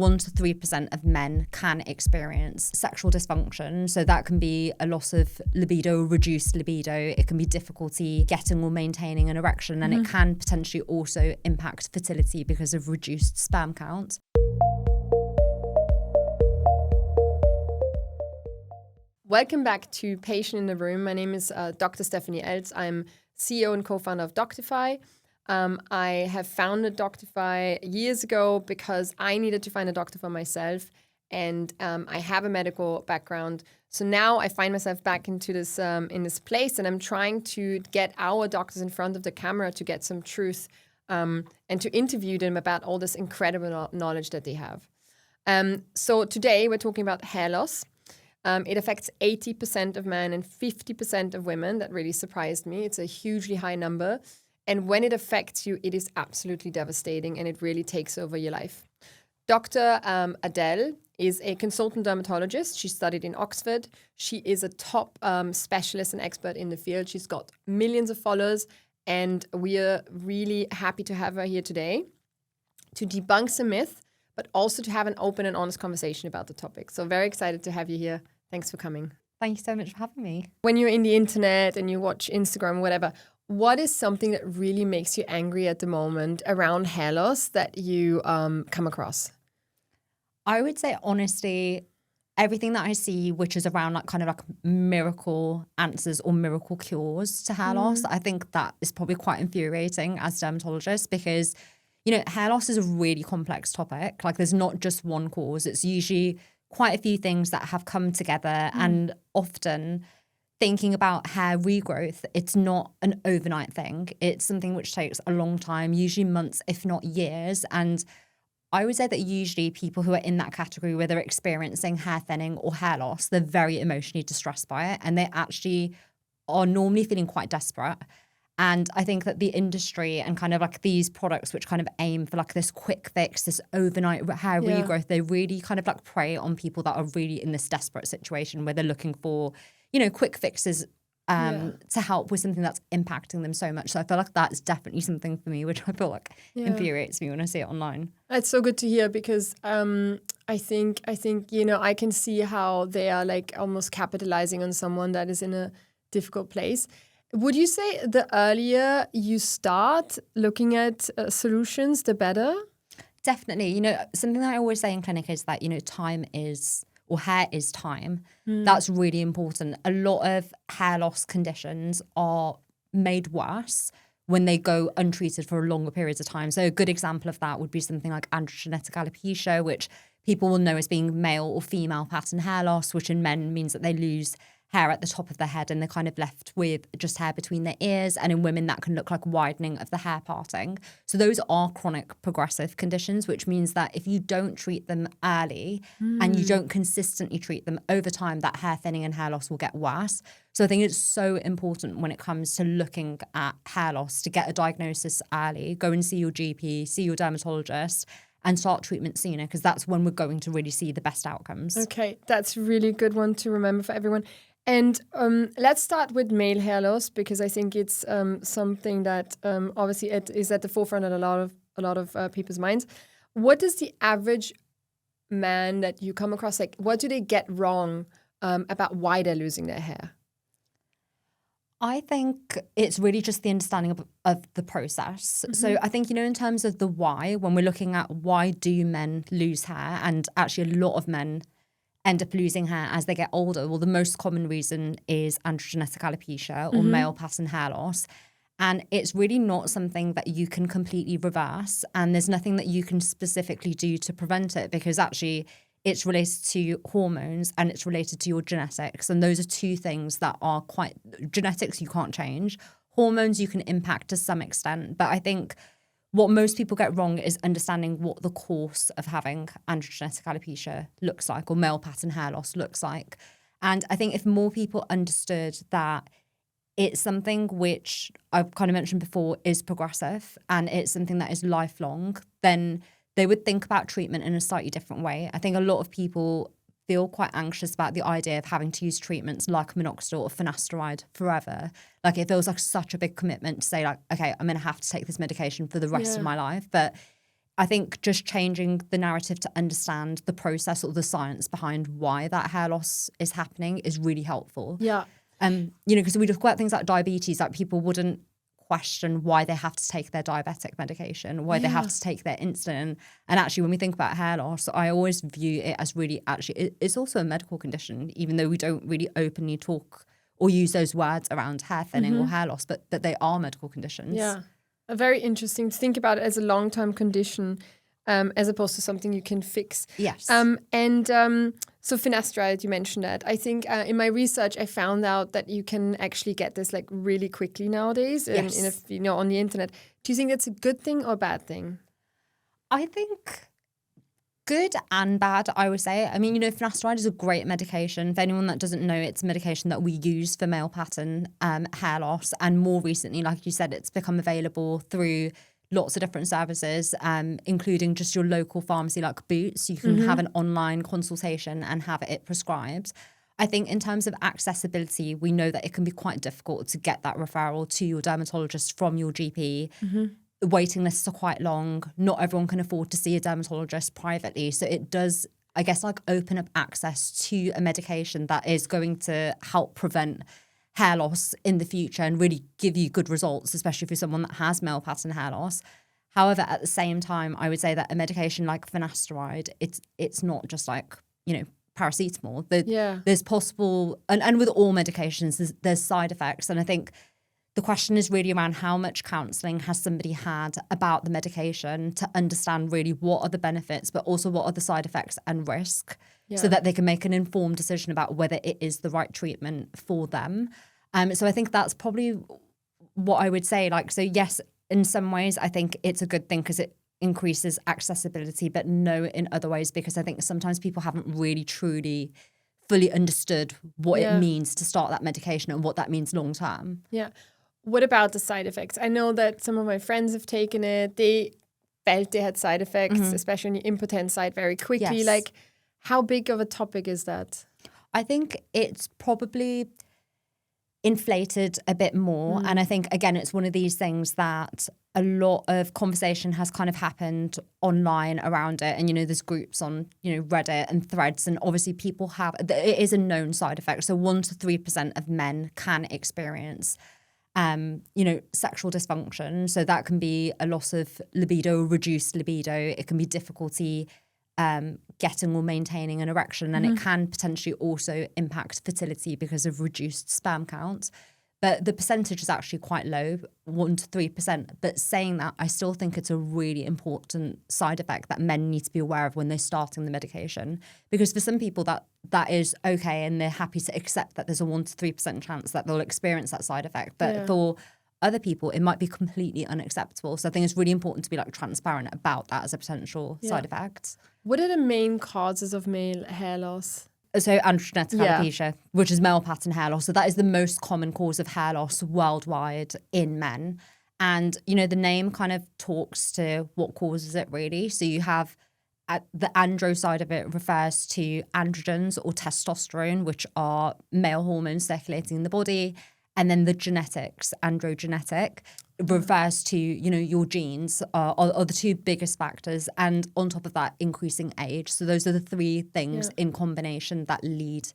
1 to 3% of men can experience sexual dysfunction. So that can be a loss of libido, reduced libido. It can be difficulty getting or maintaining an erection, and it can potentially also impact fertility because of reduced sperm count. Welcome back to Patient in the Room. My name is Dr. Stephanie Eltz. I'm CEO and co-founder of Doctify. I have founded Doctify years ago because I needed to find a doctor for myself, and I have a medical background. So now I find myself back into this in this place, and I'm trying to get our doctors in front of the camera to get some truth and to interview them about all this incredible knowledge that they have. So today we're talking about hair loss. It affects 80% of men and 50% of women. That really surprised me. It's a hugely high number. And when it affects you, it is absolutely devastating, and it really takes over your life. Dr. Adel is a consultant dermatologist. She studied in Oxford. She is a top specialist and expert in the field. She's got millions of followers, and we are really happy to have her here today to debunk some myth, but also to have an open and honest conversation about the topic. So very excited to have you here. Thanks for coming. Thank you so much for having me. When you're in the internet and you watch Instagram or whatever, what is something that really makes you angry at the moment around hair loss that you come across? I would say, honestly, everything that I see, which is around like kind of like miracle answers or miracle cures to hair loss, I think that is probably quite infuriating as dermatologists because, you know, hair loss is a really complex topic. Like there's not just one cause. It's usually quite a few things that have come together, and often thinking about hair regrowth, it's not an overnight thing. It's something which takes a long time, usually months, if not years. And I would say that usually people who are in that category where they're experiencing hair thinning or hair loss, they're very emotionally distressed by it, and they actually are normally feeling quite desperate. And I think that the industry and kind of like these products which kind of aim for like this quick fix, this overnight hair regrowth, they really kind of like prey on people that are really in this desperate situation where they're looking for, you know, quick fixes to help with something that's impacting them so much. So I feel like that's definitely something for me, which I feel like infuriates me when I see it online. That's so good to hear because I think, you know, I can see how they are like almost capitalizing on someone that is in a difficult place. Would you say the earlier you start looking at solutions, the better? Definitely. You know, something that I always say in clinic is that, you know, time is, or hair is time. That's really important. A lot of hair loss conditions are made worse when they go untreated for longer periods of time. So a good example of that would be something like androgenetic alopecia, which people will know as being male or female pattern hair loss, which in men means that they lose hair at the top of their head and they're kind of left with just hair between their ears. And in women, that can look like widening of the hair parting. So those are chronic progressive conditions, which means that if you don't treat them early and you don't consistently treat them over time, that hair thinning and hair loss will get worse. So I think it's so important when it comes to looking at hair loss to get a diagnosis early, go and see your GP, see your dermatologist, and start treatment sooner, because that's when we're going to really see the best outcomes. Okay, that's a really good one to remember for everyone. And let's start with male hair loss, because I think it's something that obviously it is at the forefront of a lot of people's minds. What is the average man that you come across, like what do they get wrong about why they're losing their hair? I think it's really just the understanding of the process. So I think, you know, in terms of the why, when we're looking at why do men lose hair, and actually a lot of men end up losing hair as they get older. Well, the most common reason is androgenetic alopecia or male pattern hair loss. And it's really not something that you can completely reverse. And there's nothing that you can specifically do to prevent it, because actually it's related to hormones and it's related to your genetics. And those are two things that are quite, genetics you can't change. Hormones you can impact to some extent. But I think what most people get wrong is understanding what the course of having androgenetic alopecia looks like, or male pattern hair loss looks like. And I think if more people understood that it's something which I've kind of mentioned before is progressive and it's something that is lifelong, then they would think about treatment in a slightly different way. I think a lot of people feel quite anxious about the idea of having to use treatments like Minoxidil or Finasteride forever. Like it feels like such a big commitment to say like, okay, I'm going to have to take this medication for the rest of my life. But I think just changing the narrative to understand the process or the science behind why that hair loss is happening is really helpful. Yeah. Because we talk about things like diabetes, like people wouldn't question why they have to take their diabetic medication, why they have to take their insulin. And actually, when we think about hair loss, I always view it as really it's also a medical condition, even though we don't really openly talk or use those words around hair thinning or hair loss, but that they are medical conditions. Yeah. Very interesting to think about it as a long-term condition as opposed to something you can fix. Yes. So finasteride, you mentioned that. I think in my research, I found out that you can actually get this like really quickly nowadays on the internet. Do you think that's a good thing or a bad thing? I think good and bad, I would say. I mean, finasteride is a great medication. For anyone that doesn't know, it's a medication that we use for male pattern hair loss. And more recently, like you said, it's become available through lots of different services, including just your local pharmacy like Boots. You can have an online consultation and have it prescribed. I think in terms of accessibility, we know that it can be quite difficult to get that referral to your dermatologist from your GP. The waiting lists are quite long. Not everyone can afford to see a dermatologist privately. So it does, I guess, like open up access to a medication that is going to help prevent hair loss in the future and really give you good results, especially for someone that has male pattern hair loss. However, at the same time, I would say that a medication like finasteride, it's not just like, paracetamol. There's possible, and with all medications, there's side effects. And I think the question is really around how much counselling has somebody had about the medication to understand really what are the benefits, but also what are the side effects and risk, so that they can make an informed decision about whether it is the right treatment for them. So I think that's probably what I would say. So yes, in some ways, I think it's a good thing because it increases accessibility, but no in other ways, because I think sometimes people haven't really truly fully understood what it means to start that medication and what that means long term. Yeah. What about the side effects? I know that some of my friends have taken it. They felt they had side effects, especially on the impotent side, very quickly. Yes. Like, how big of a topic is that? I think it's probably inflated a bit more. And I think, again, it's one of these things that a lot of conversation has kind of happened online around it. And, there's groups on, Reddit and threads. And obviously people have, it is a known side effect. So 1 to 3% of men can experience sexual dysfunction. So that can be a loss of libido, reduced libido. It can be difficulty getting or maintaining an erection, and it can potentially also impact fertility because of reduced sperm count. But the percentage is actually quite low, 1 to 3%. But saying that, I still think it's a really important side effect that men need to be aware of when they're starting the medication. Because for some people that is okay, and they're happy to accept that there's a 1 to 3% chance that they'll experience that side effect. But for other people, it might be completely unacceptable. So I think it's really important to be transparent about that as a potential side effect. What are the main causes of male hair loss? So androgenetic alopecia, which is male pattern hair loss. So that is the most common cause of hair loss worldwide in men. And, the name kind of talks to what causes it really. So you have the andro side of it refers to androgens or testosterone, which are male hormones circulating in the body. And then the genetics, androgenetic, refers to, your genes are the two biggest factors. And on top of that, increasing age. So those are the three things in combination that lead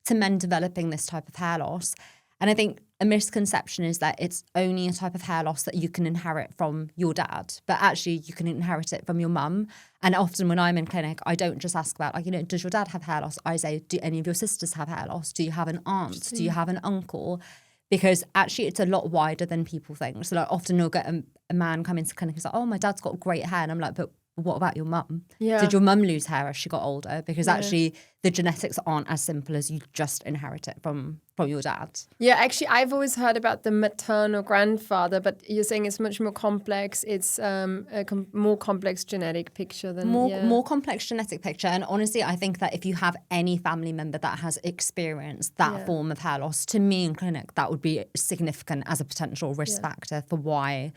to men developing this type of hair loss. And I think a misconception is that it's only a type of hair loss that you can inherit from your dad, but actually you can inherit it from your mum. And often when I'm in clinic, I don't just ask about, does your dad have hair loss? I say, do any of your sisters have hair loss? Do you have an aunt? Do you have an uncle? Because actually it's a lot wider than people think. So often you'll get a man come into clinic and say, oh, my dad's got great hair. And I'm like, but what about your mum? Yeah. Did your mum lose hair as she got older? Because actually the genetics aren't as simple as you just inherit it from your dad. Yeah, actually, I've always heard about the maternal grandfather, but you're saying it's much more complex. It's more complex genetic picture than... More complex genetic picture. And honestly, I think that if you have any family member that has experienced that form of hair loss, to me in clinic, that would be significant as a potential risk factor for why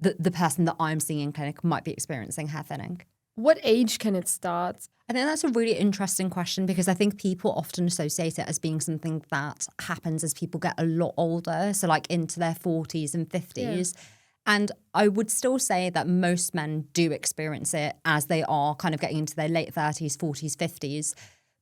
the person that I'm seeing in clinic might be experiencing hair thinning. What age can it start? I think that's a really interesting question, because I think people often associate it as being something that happens as people get a lot older, so into their 40s and 50s. And I would still say that most men do experience it as they are kind of getting into their late 30s, 40s, 50s.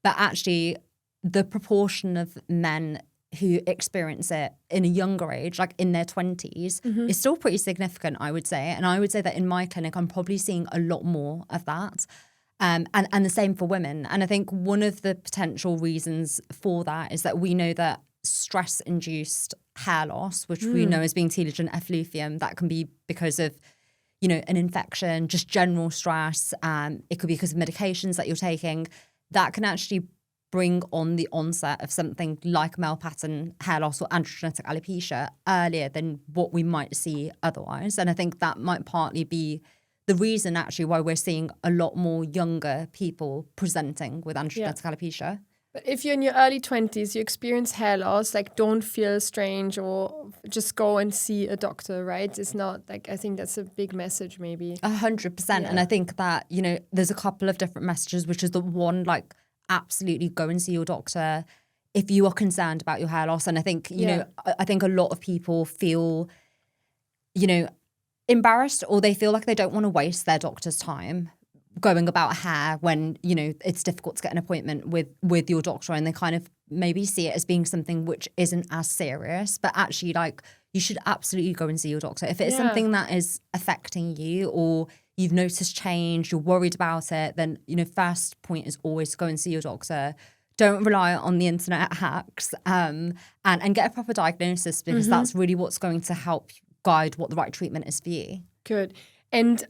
But actually, the proportion of men who experience it in a younger age, like in their 20s, is still pretty significant, I would say. And I would say that in my clinic, I'm probably seeing a lot more of that. And the same for women. And I think one of the potential reasons for that is that we know that stress-induced hair loss, which we know as being telogen effluvium, that can be because of, an infection, just general stress. It could be because of medications that you're taking. That can actually bring on the onset of something like male pattern hair loss or androgenetic alopecia earlier than what we might see otherwise. And I think that might partly be the reason actually why we're seeing a lot more younger people presenting with androgenetic alopecia. But if you're in your early 20s, you experience hair loss, like don't feel strange or just go and see a doctor, right? It's not like, I think that's a big message maybe. 100%. And I think that, there's a couple of different messages, which is the one, like, absolutely go and see your doctor if you are concerned about your hair loss. And I think, I think a lot of people feel, embarrassed, or they feel like they don't want to waste their doctor's time going about hair when, it's difficult to get an appointment with your doctor, and they kind of maybe see it as being something which isn't as serious. But actually, like, you should absolutely go and see your doctor. If it's something that is affecting you or you've noticed change, you're worried about it, then, first point is always to go and see your doctor. Don't rely on the internet hacks, and get a proper diagnosis, because that's really what's going to help guide what the right treatment is for you. Good. And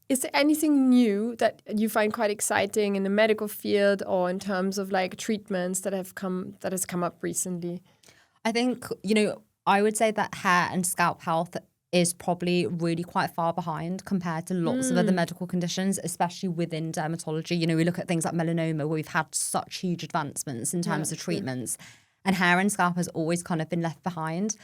is there anything new that you find quite exciting in the medical field or in terms of like treatments that has come up recently? I think, I would say that hair and scalp health is probably really quite far behind compared to lots of other medical conditions, especially within dermatology. We look at things like melanoma, where we've had such huge advancements in terms of treatments, and hair and scalp has always kind of been left behind.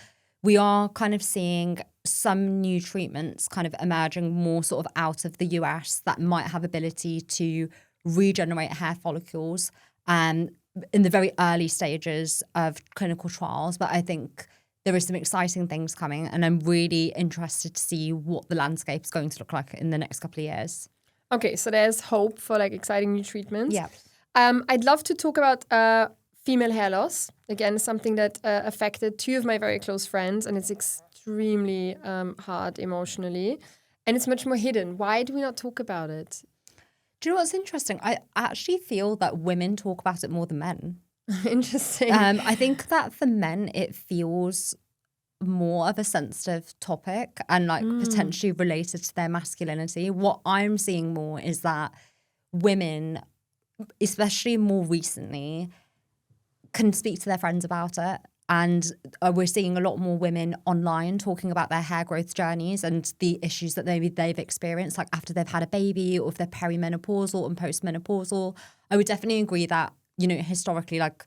We are kind of seeing some new treatments kind of emerging more sort of out of the US that might have ability to regenerate hair follicles in the very early stages of clinical trials. But I think there is some exciting things coming, and I'm really interested to see what the landscape is going to look like in the next couple of years. Okay, so there's hope for like exciting new treatments. Yeah. I'd love to talk about female hair loss. Again, something that affected two of my very close friends, and it's extremely hard emotionally, and it's much more hidden. Why do we not talk about it? Do you know what's interesting? I actually feel that women talk about it more than men. Interesting. I think that for men, it feels more of a sensitive topic and like potentially related to their masculinity. What I'm seeing more is that women, especially more recently, can speak to their friends about it. And we're seeing a lot more women online talking about their hair growth journeys and the issues that maybe they've experienced, like after they've had a baby, or if they're perimenopausal and postmenopausal. I would definitely agree that, historically, like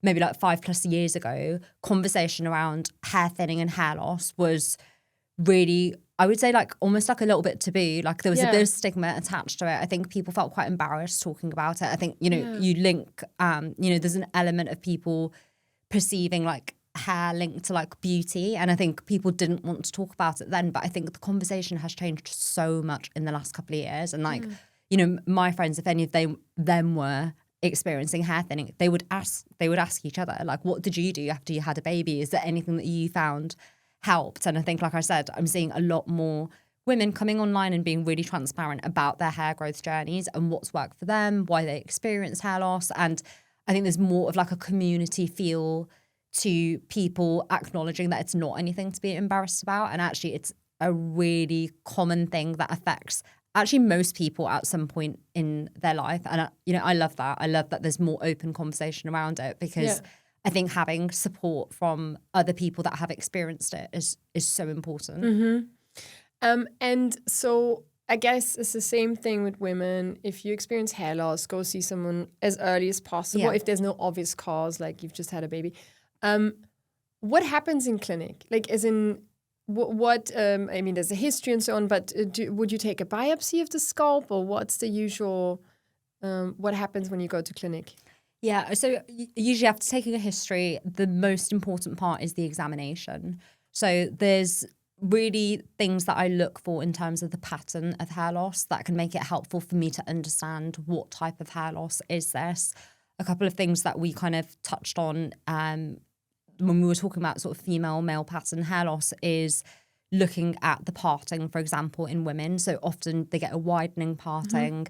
maybe like 5+ years ago, conversation around hair thinning and hair loss was really, I would say, like almost like a little bit taboo. Like there was a bit of stigma attached to it. I think people felt quite embarrassed talking about it. I think, you link, there's an element of people perceiving like hair linked to like beauty, and I think people didn't want to talk about it then. But I think the conversation has changed so much in the last couple of years. And like, my friends, if any of them were experiencing hair thinning, they would ask each other, like, what did you do after you had a baby? Is there anything that you found helped? And I think, like I said, I'm seeing a lot more women coming online and being really transparent about their hair growth journeys and what's worked for them, why they experience hair loss. And I think there's more of like a community feel to people acknowledging that it's not anything to be embarrassed about. And actually it's a really common thing that affects actually most people at some point in their life. And, I love that. I love that there's more open conversation around it, because I think having support from other people that have experienced it is so important. And so I guess it's the same thing with women. If you experience hair loss, go see someone as early as possible. If there's no obvious cause, like you've just had a baby. What happens in clinic? Like, as in, I mean, there's a history and so on, but would you take a biopsy of the scalp, or what's the usual, what happens when you go to clinic? Yeah, so usually after taking a history, the most important part is the examination. So really things that I look for in terms of the pattern of hair loss that can make it helpful for me to understand what type of hair loss is this. A couple of things that we kind of touched on when we were talking about sort of female male pattern hair loss is looking at the parting, for example, in women. So often they get a widening parting,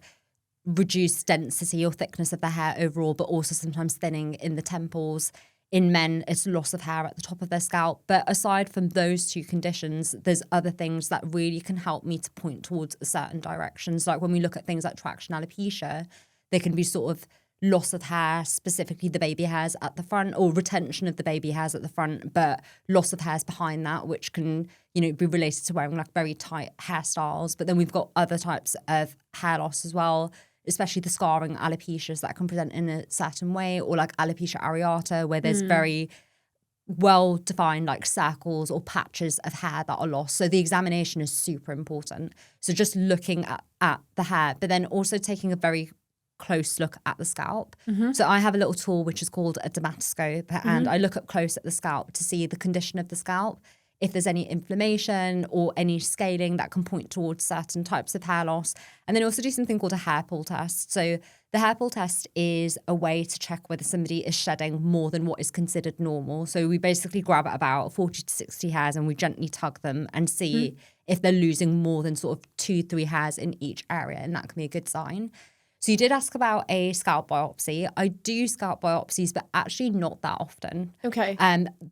reduced density or thickness of the hair overall, but also sometimes thinning in the temples. In men, it's loss of hair at the top of their scalp. But aside from those two conditions, there's other things that really can help me to point towards a certain direction. So like when we look at things like traction alopecia, there can be sort of loss of hair, specifically the baby hairs at the front, or retention of the baby hairs at the front, but loss of hairs behind that, which can, be related to wearing like very tight hairstyles. But then we've got other types of hair loss as well, especially the scarring alopecias that can present in a certain way, or like alopecia areata, where there's very well-defined like circles or patches of hair that are lost. So the examination is super important. So just looking at the hair, but then also taking a very close look at the scalp. So I have a little tool which is called a dermatoscope, and I look up close at the scalp to see the condition of the scalp, if there's any inflammation or any scaling that can point towards certain types of hair loss. And then also do something called a hair pull test. So the hair pull test is a way to check whether somebody is shedding more than what is considered normal. So we basically grab at about 40 to 60 hairs and we gently tug them and see if they're losing more than sort of 2-3 hairs in each area, and that can be a good sign. So you did ask about a scalp biopsy. I do scalp biopsies, but actually not that often. Okay.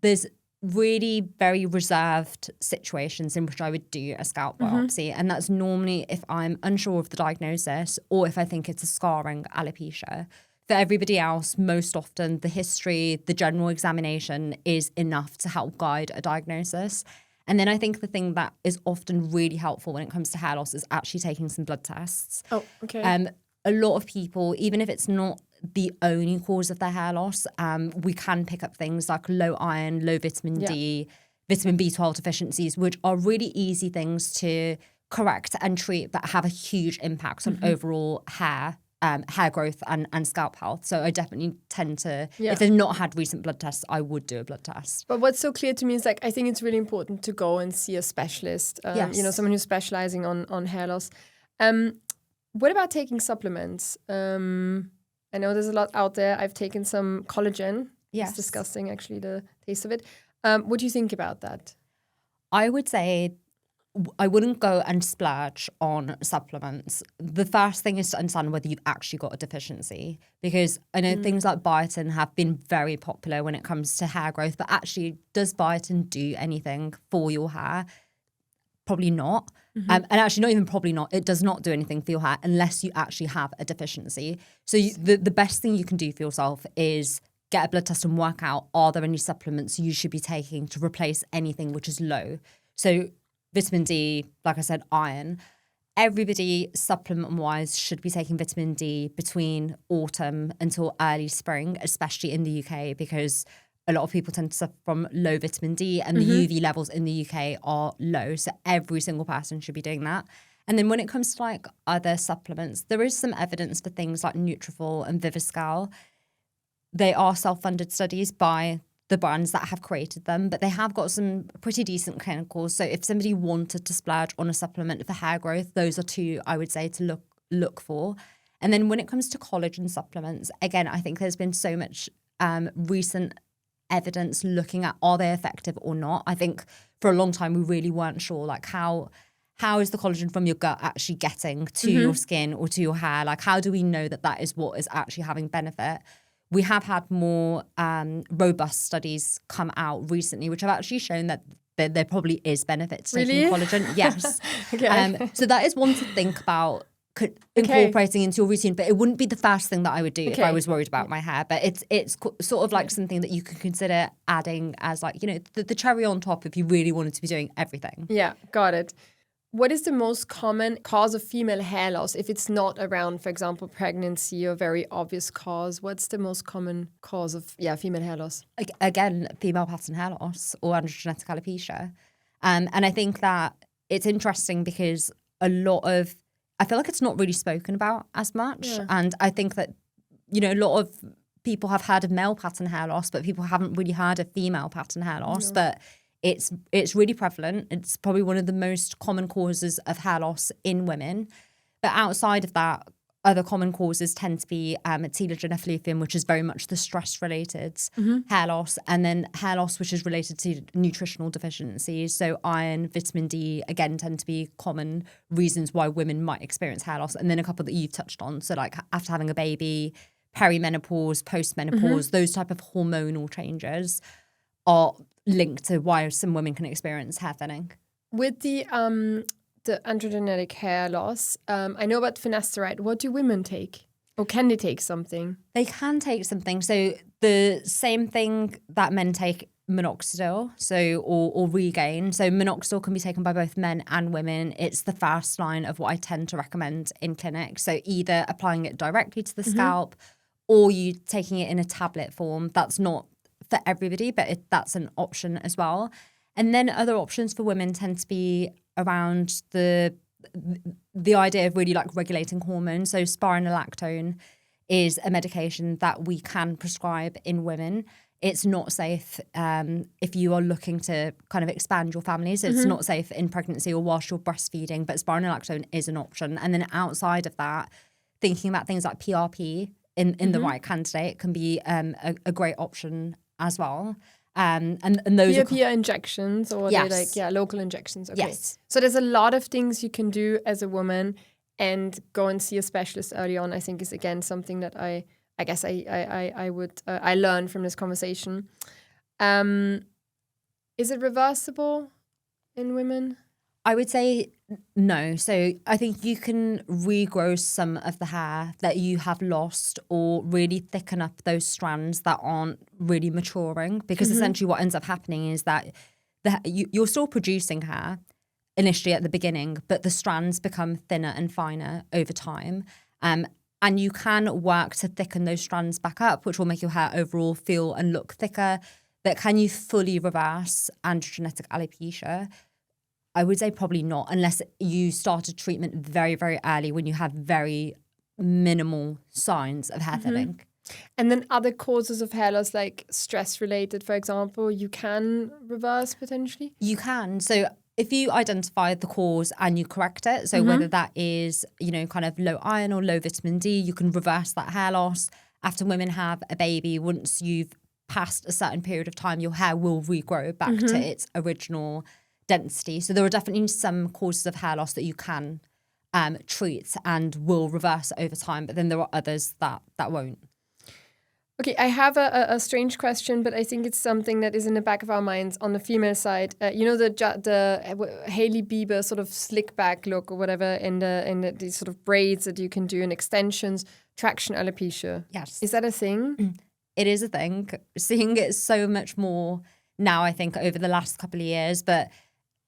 There's really very reserved situations in which I would do a scalp biopsy. And that's normally if I'm unsure of the diagnosis or if I think it's a scarring alopecia. For everybody else, most often the history, the general examination is enough to help guide a diagnosis. And then I think the thing that is often really helpful when it comes to hair loss is actually taking some blood tests. Oh, okay. A lot of people, even if it's not the only cause of their hair loss, we can pick up things like low iron, low vitamin D, vitamin B12 deficiencies, which are really easy things to correct and treat but have a huge impact on overall hair growth and scalp health. So I definitely tend to, if they've not had recent blood tests, I would do a blood test. But what's so clear to me is like, I think it's really important to go and see a specialist, someone who's specializing on hair loss. What about taking supplements? I know there's a lot out there. I've taken some collagen. Yes. It's disgusting, actually, the taste of it. What do you think about that? I would say I wouldn't go and splurge on supplements. The first thing is to understand whether you've actually got a deficiency, because I know things like biotin have been very popular when it comes to hair growth, but actually, does biotin do anything for your hair? Probably not. And actually not even probably not. It does not do anything for your hair unless you actually have a deficiency. So the best thing you can do for yourself is get a blood test and work out, are there any supplements you should be taking to replace anything which is low? So vitamin D, like I said, iron. Everybody supplement-wise should be taking vitamin D between autumn until early spring, especially in the UK, because a lot of people tend to suffer from low vitamin D and the UV levels in the UK are low. So every single person should be doing that. And then when it comes to like other supplements, there is some evidence for things like Nutritional and Reversible. They are self-funded studies by the brands that have created them, but they have got some pretty decent clinicals. So if somebody wanted to splurge on a supplement for hair growth, those are two I would say to look for. And then when it comes to collagen supplements, again, I think there's been so much recent evidence looking at, are they effective or not? I think for a long time we really weren't sure, like how is the collagen from your gut actually getting to your skin or to your hair? Like how do we know that is what is actually having benefit? We have had more robust studies come out recently, which have actually shown that there probably is benefit to taking collagen. Yes. Okay. So that is one to think about incorporating into your routine, but it wouldn't be the first thing that I would do if I was worried about my hair. But it's sort of like something that you could consider adding as like, the cherry on top if you really wanted to be doing everything. Yeah, got it. What is the most common cause of female hair loss? If it's not around, for example, pregnancy or very obvious cause, what's the most common cause of female hair loss? Again, female pattern hair loss or androgenetic alopecia. And I think that it's interesting because I feel like it's not really spoken about as much. Yeah. And I think that, a lot of people have heard of male pattern hair loss, but people haven't really heard of female pattern hair loss. No. But It's really prevalent. It's probably one of the most common causes of hair loss in women. But outside of that, other common causes tend to be telogen effluvium, which is very much the stress-related hair loss, and then hair loss, which is related to nutritional deficiencies. So iron, vitamin D, again, tend to be common reasons why women might experience hair loss. And then a couple that you've touched on. So like after having a baby, perimenopause, postmenopause, those type of hormonal changes are linked to why some women can experience hair thinning. With the androgenetic hair loss, I know about finasteride. What do women take? Or can they take something? They can take something. So the same thing that men take, Minoxidil, or Regain. So Minoxidil can be taken by both men and women. It's the first line of what I tend to recommend in clinic. So either applying it directly to the scalp or you taking it in a tablet form. That's not for everybody, but that's an option as well. And then other options for women tend to be around the idea of really like regulating hormones. So spironolactone is a medication that we can prescribe in women. It's not safe if you are looking to kind of expand your family. So it's not safe in pregnancy or whilst you're breastfeeding, but spironolactone is an option. And then outside of that, thinking about things like PRP in the right candidate can be a great option as well. And those PRP injections, or yes. they like local injections. Okay. Yes. So there's a lot of things you can do as a woman, and go and see a specialist early on. I think is again something that I guess I would I learned from this conversation. Is it reversible in women? I would say no. So I think you can regrow some of the hair that you have lost, or really thicken up those strands that aren't really maturing, because essentially what ends up happening is that you're still producing hair initially at the beginning, but the strands become thinner and finer over time. And you can work to thicken those strands back up, which will make your hair overall feel and look thicker. But can you fully reverse androgenetic alopecia? I would say probably not, unless you started treatment very, very early when you have very minimal signs of hair thinning. And then other causes of hair loss, like stress-related, for example, you can reverse potentially? You can. So if you identify the cause and you correct it, so whether that is, kind of low iron or low vitamin D, you can reverse that hair loss. After women have a baby, once you've passed a certain period of time, your hair will regrow back to its original density. So there are definitely some causes of hair loss that you can treat and will reverse over time, but then there are others that won't. Okay, I have a strange question, but I think it's something that is in the back of our minds on the female side. The Hailey Bieber sort of slick back look or whatever, in these sort of braids that you can do and extensions, traction alopecia. Yes. Is that a thing? It is a thing. Seeing it so much more now, I think, over the last couple of years, but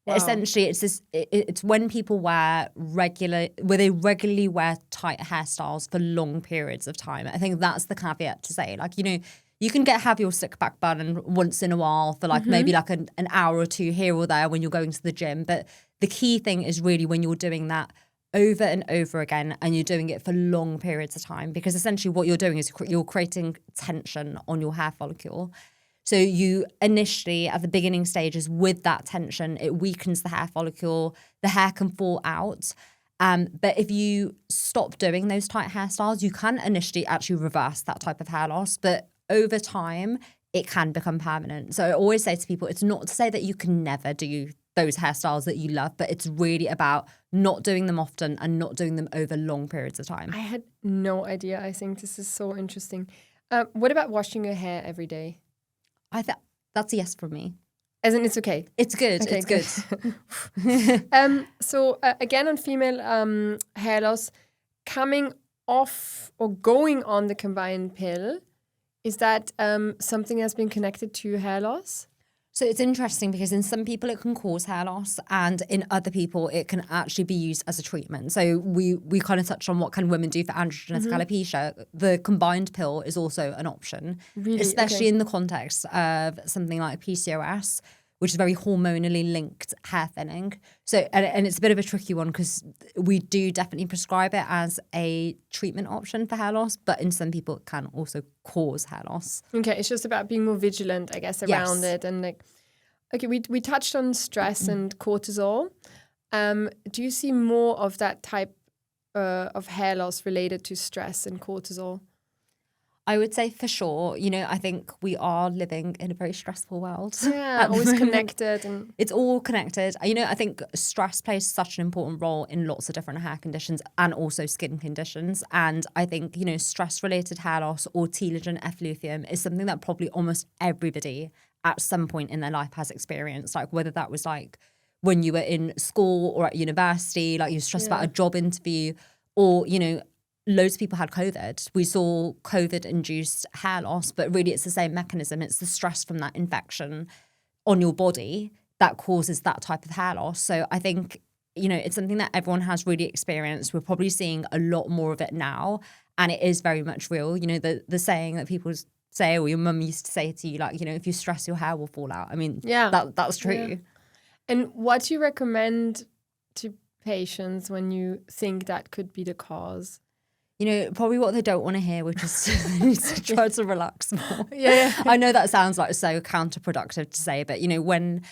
essentially, it's when people they regularly wear tight hairstyles for long periods of time. I think that's the caveat to say, like, you can have your slick back bun once in a while for like maybe like an hour or two here or there when you're going to the gym. But the key thing is really when you're doing that over and over again, and you're doing it for long periods of time, because essentially what you're doing is you're creating tension on your hair follicle. So you initially, at the beginning stages, with that tension, it weakens the hair follicle. The hair can fall out. But if you stop doing those tight hairstyles, you can initially actually reverse that type of hair loss. But over time, it can become permanent. So I always say to people, it's not to say that you can never do those hairstyles that you love, but it's really about not doing them often and not doing them over long periods of time. I had no idea. I think this is so interesting. What about washing your hair every day? That's a yes from me. As in, it's okay. It's good. Okay, it's good. So again, on female hair loss, coming off or going on the combined pill, is that something that's been connected to hair loss? So it's interesting because in some people it can cause hair loss, and in other people it can actually be used as a treatment. So we kind of touched on what can women do for androgenetic alopecia. The combined pill is also an option, really? Especially in the context of something like PCOS, which is very hormonally linked hair thinning. So and it's a bit of a tricky one because we do definitely prescribe it as a treatment option for hair loss, but in some people it can also cause hair loss. Okay, it's just about being more vigilant, I guess, around it. And like, Okay, we touched on stress and cortisol. Do you see more of that type of hair loss related to stress and cortisol? I would say for sure, I think we are living in a very stressful world. Yeah, always connected. And it's all connected. I think stress plays such an important role in lots of different hair conditions and also skin conditions. And I think, stress-related hair loss or telogen effluvium is something that probably almost everybody at some point in their life has experienced. Like whether that was like when you were in school or at university, like you're stressed about a job interview, or, loads of people had COVID. We saw COVID-induced hair loss, but really it's the same mechanism. It's the stress from that infection on your body that causes that type of hair loss. So I think, it's something that everyone has really experienced. We're probably seeing a lot more of it now, and it is very much real. The saying that people say, or your mum used to say to you, like, if you stress, your hair will fall out. I mean, that's true. Yeah. And what do you recommend to patients when you think that could be the cause? Probably what they don't want to hear, which is to try to relax more. Yeah. I know that sounds like so counterproductive to say, but, when,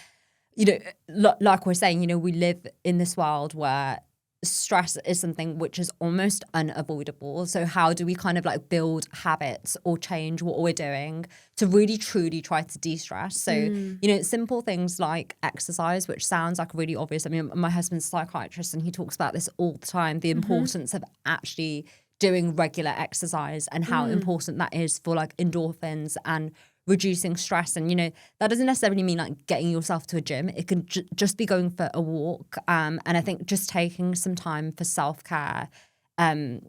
like we're saying, we live in this world where stress is something which is almost unavoidable. So how do we kind of like build habits or change what we're doing to really truly try to de-stress? So, simple things like exercise, which sounds like really obvious. I mean, my husband's a psychiatrist and he talks about this all the time, the importance of actually doing regular exercise and how important that is for like endorphins and reducing stress. And, that doesn't necessarily mean like getting yourself to a gym. It can just be going for a walk. And I think just taking some time for self-care in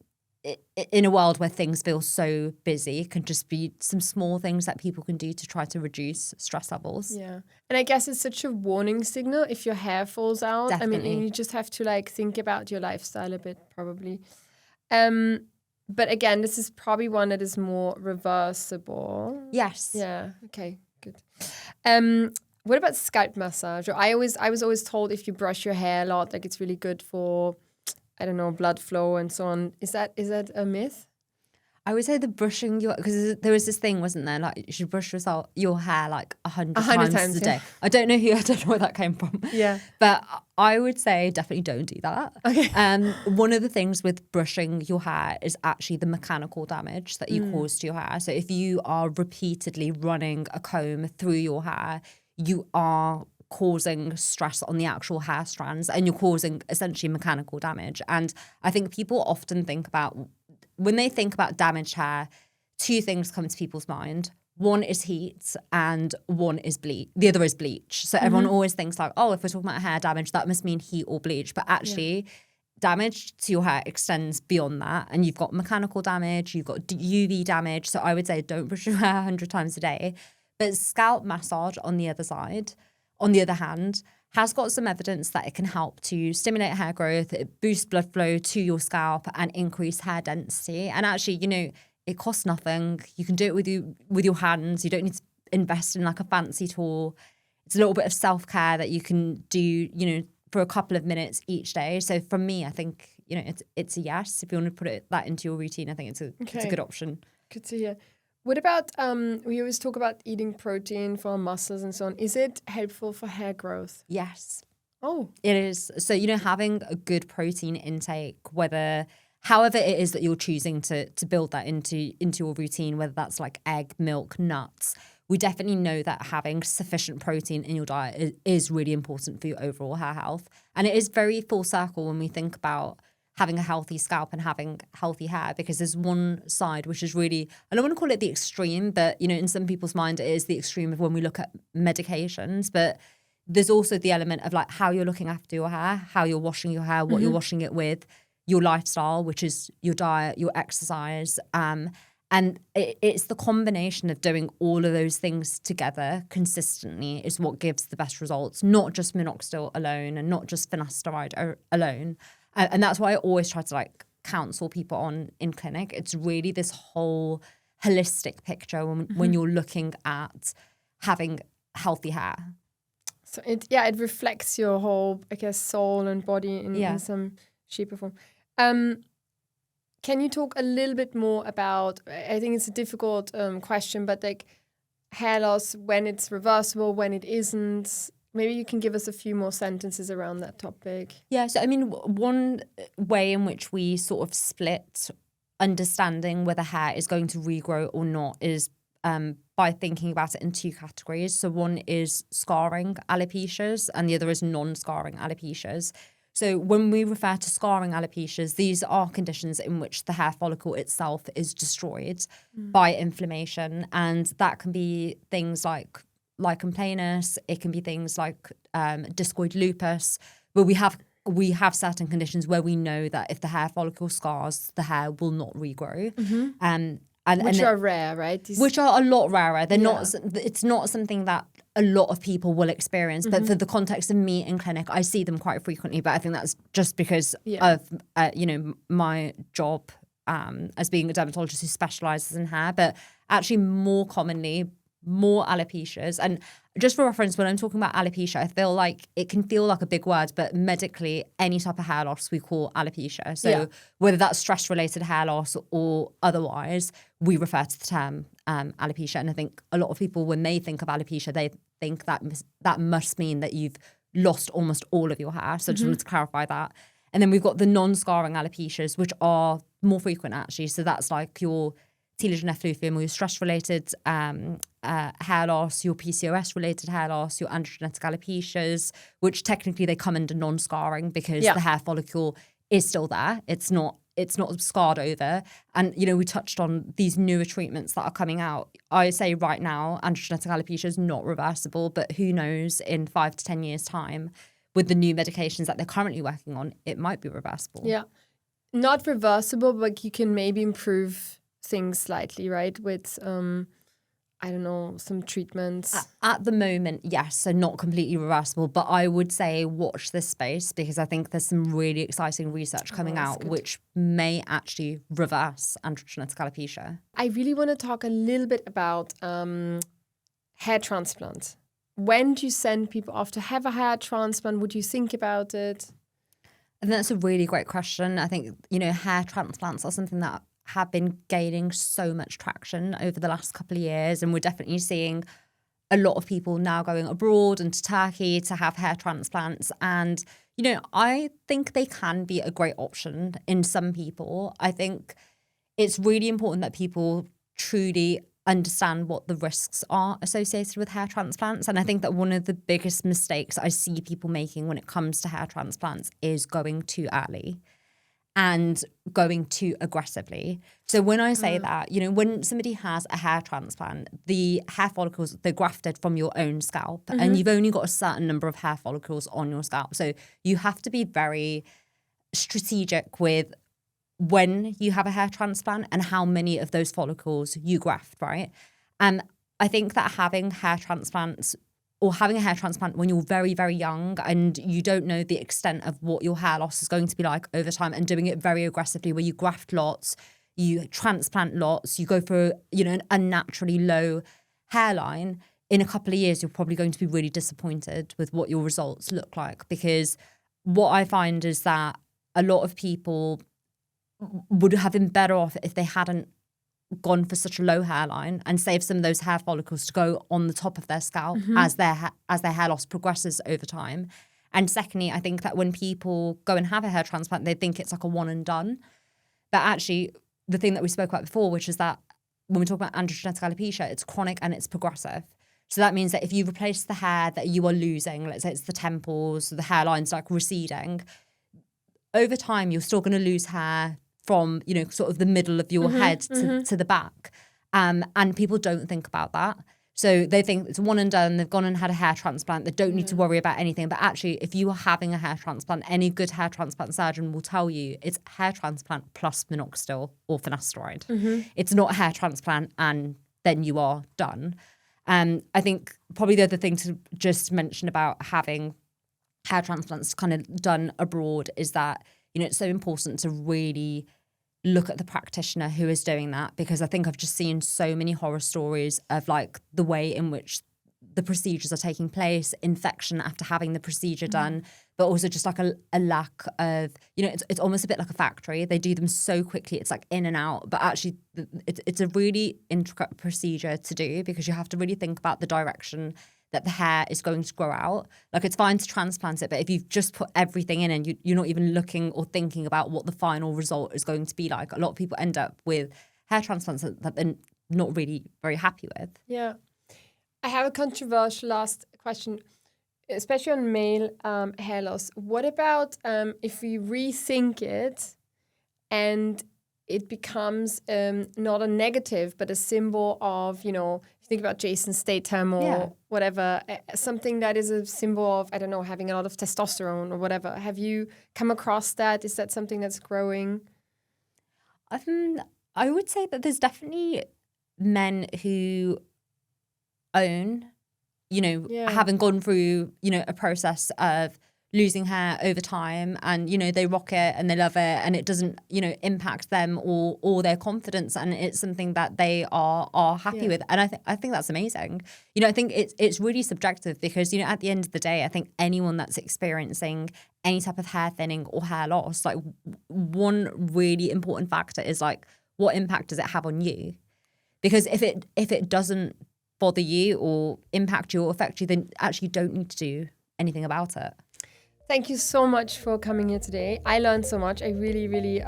a world where things feel so busy can just be some small things that people can do to try to reduce stress levels. Yeah. And I guess it's such a warning signal if your hair falls out. Definitely. I mean, and you just have to like think about your lifestyle a bit probably. But again, this is probably one that is more reversible. Yes. Yeah. Okay. Good. What about scalp massage? Or I was always told if you brush your hair a lot, like it's really good for, I don't know, blood flow and so on. Is that a myth? I would say the brushing because there was this thing, wasn't there? Like you should brush your hair like 100 times a day. Yeah. I don't know where that came from. Yeah. But I would say definitely don't do that. Okay. One of the things with brushing your hair is actually the mechanical damage that you cause to your hair. So if you are repeatedly running a comb through your hair, you are causing stress on the actual hair strands and you're causing essentially mechanical damage. And I think people often think about, when they think about damaged hair, two things come to people's mind. One is heat and one is bleach. The other is bleach. So everyone always thinks like, oh, if we're talking about hair damage, that must mean heat or bleach. But actually, damage to your hair extends beyond that. And you've got mechanical damage, you've got UV damage. So I would say don't brush your hair 100 times a day. But scalp massage on the other hand, has got some evidence that it can help to stimulate hair growth, it boosts blood flow to your scalp and increase hair density. And actually, it costs nothing. You can do it with your hands. You don't need to invest in like a fancy tool. It's a little bit of self-care that you can do, for a couple of minutes each day. So for me, I think, it's a yes. If you want to put that into your routine, I think it's a good option. Good to hear. What about, we always talk about eating protein for our muscles and so on. Is it helpful for hair growth? Yes. Oh. It is. So, having a good protein intake, however it is that you're choosing to build that into your routine, whether that's like egg, milk, nuts, we definitely know that having sufficient protein in your diet is really important for your overall hair health. And it is very full circle when we think about having a healthy scalp and having healthy hair, because there's one side which is really, I don't want to call it the extreme, but in some people's mind it is the extreme of when we look at medications, but there's also the element of like how you're looking after your hair, how you're washing your hair, what you're washing it with, your lifestyle, which is your diet, your exercise, and it's the combination of doing all of those things together consistently is what gives the best results, not just Minoxidil alone and not just Finasteride alone. And that's why I always try to like counsel people on in clinic. It's really this whole holistic picture when you're looking at having healthy hair. So it reflects your whole, I guess, soul and body in some shape or form. Can you talk a little bit more about, I think it's a difficult question, but like hair loss, when it's reversible, when it isn't? Maybe you can give us a few more sentences around that topic. Yeah, so I mean, one way in which we sort of split understanding whether hair is going to regrow or not is by thinking about it in two categories. So one is scarring alopecias and the other is non-scarring alopecias. So when we refer to scarring alopecias, these are conditions in which the hair follicle itself is destroyed by inflammation, and that can be things like lichen planus. It can be things like discoid lupus, where we have certain conditions where we know that if the hair follicle scars, the hair will not regrow. Which are rare, right? Which are a lot rarer. They're not. It's not something that a lot of people will experience. But for the context of me in clinic, I see them quite frequently. But I think that's just because of my job as being a dermatologist who specialises in hair. But actually, more commonly, more alopecias. And just for reference, when I'm talking about alopecia, I feel like it can feel like a big word, but medically, any type of hair loss we call alopecia. So whether that's stress-related hair loss or otherwise, we refer to the term alopecia. And I think a lot of people, when they think of alopecia, they think that that must mean that you've lost almost all of your hair. So I just wanted to clarify that. And then we've got the non-scarring alopecias, which are more frequent actually. So that's like your telogen effluvium, or your stress-related hair loss, your PCOS-related hair loss, your androgenetic alopecias, which technically they come under non-scarring because the hair follicle is still there. It's not scarred over. And, we touched on these newer treatments that are coming out. I say right now, androgenetic alopecia is not reversible, but who knows in 5 to 10 years' time, with the new medications that they're currently working on, it might be reversible. Yeah. Not reversible, but you can maybe improve things slightly, right? With, I don't know, some treatments. At the moment, yes, so not completely reversible, but I would say watch this space because I think there's some really exciting research coming out which may actually reverse androgenetic alopecia. I really want to talk a little bit about hair transplant. When do you send people off to have a hair transplant? Would you think about it? And that's a really great question. I think, hair transplants are something that have been gaining so much traction over the last couple of years. And we're definitely seeing a lot of people now going abroad and to Turkey to have hair transplants. And, I think they can be a great option in some people. I think it's really important that people truly understand what the risks are associated with hair transplants. And I think that one of the biggest mistakes I see people making when it comes to hair transplants is going too early and going too aggressively. So when I say that, when somebody has a hair transplant, the hair follicles, they're grafted from your own scalp and you've only got a certain number of hair follicles on your scalp. So you have to be very strategic with when you have a hair transplant and how many of those follicles you graft, right? And I think that having hair transplants or having a hair transplant when you're very, very young and you don't know the extent of what your hair loss is going to be like over time, and doing it very aggressively where you graft lots, you transplant lots, you go for, an unnaturally low hairline, in a couple of years, you're probably going to be really disappointed with what your results look like. Because what I find is that a lot of people would have been better off if they hadn't gone for such a low hairline and saved some of those hair follicles to go on the top of their scalp as their hair loss progresses over time. And secondly, I think that when people go and have a hair transplant, they think it's like a one and done. But actually, the thing that we spoke about before, which is that when we talk about androgenetic alopecia, it's chronic and it's progressive. So that means that if you replace the hair that you are losing, let's say it's the temples, the hairline's like receding, over time, you're still going to lose hair from, sort of the middle of your head to the back. And people don't think about that. So they think it's one and done. They've gone and had a hair transplant. They don't need to worry about anything. But actually, if you are having a hair transplant, any good hair transplant surgeon will tell you it's hair transplant plus Minoxidil or Finasteride. It's not a hair transplant and then you are done. I think probably the other thing to just mention about having hair transplants kind of done abroad is that, it's so important to really look at the practitioner who is doing that, because I think I've just seen so many horror stories of like the way in which the procedures are taking place, infection after having the procedure done, but also just like a lack of, you know, it's almost a bit like a factory. They do them so quickly, it's like in and out, but actually it's a really intricate procedure to do because you have to really think about the direction that the hair is going to grow out. Like it's fine to transplant it, but if you've just put everything in and you're not even looking or thinking about what the final result is going to be like, a lot of people end up with hair transplants that they're not really very happy with. Yeah. I have a controversial last question, especially on male hair loss. What about if we rethink it and it becomes not a negative, but a symbol of, you know, if you think about Jason Statham or whatever, something that is a symbol of, I don't know, having a lot of testosterone or whatever. Have you come across that? Is that something that's growing? I would say that there's definitely men who own, you know, having gone through, you know, a process of losing hair over time, and, you know, they rock it and they love it and it doesn't, you know, impact them or their confidence, and it's something that they are happy with. And I think that's amazing. You know, I think it's really subjective because, you know, at the end of the day, I think anyone that's experiencing any type of hair thinning or hair loss, like one really important factor is like, what impact does it have on you? Because if it doesn't bother you or impact you or affect you, then actually you don't need to do anything about it. Thank you so much for coming here today. I learned so much. I really, really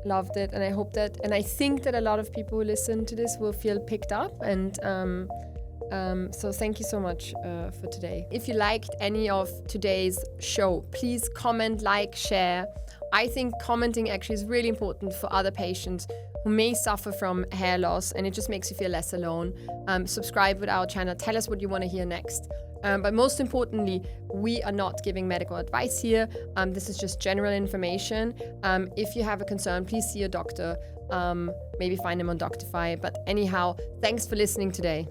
loved it. And I hope that, and I think that a lot of people who listen to this will feel picked up. And so thank you so much for today. If you liked any of today's show, please comment, like, share. I think commenting actually is really important for other patients who may suffer from hair loss, and it just makes you feel less alone. Subscribe with our channel. Tell us what you want to hear next. But most importantly, we are not giving medical advice here. This is just general information. If you have a concern, please see a doctor. Maybe find him on Doctify. But anyhow, thanks for listening today.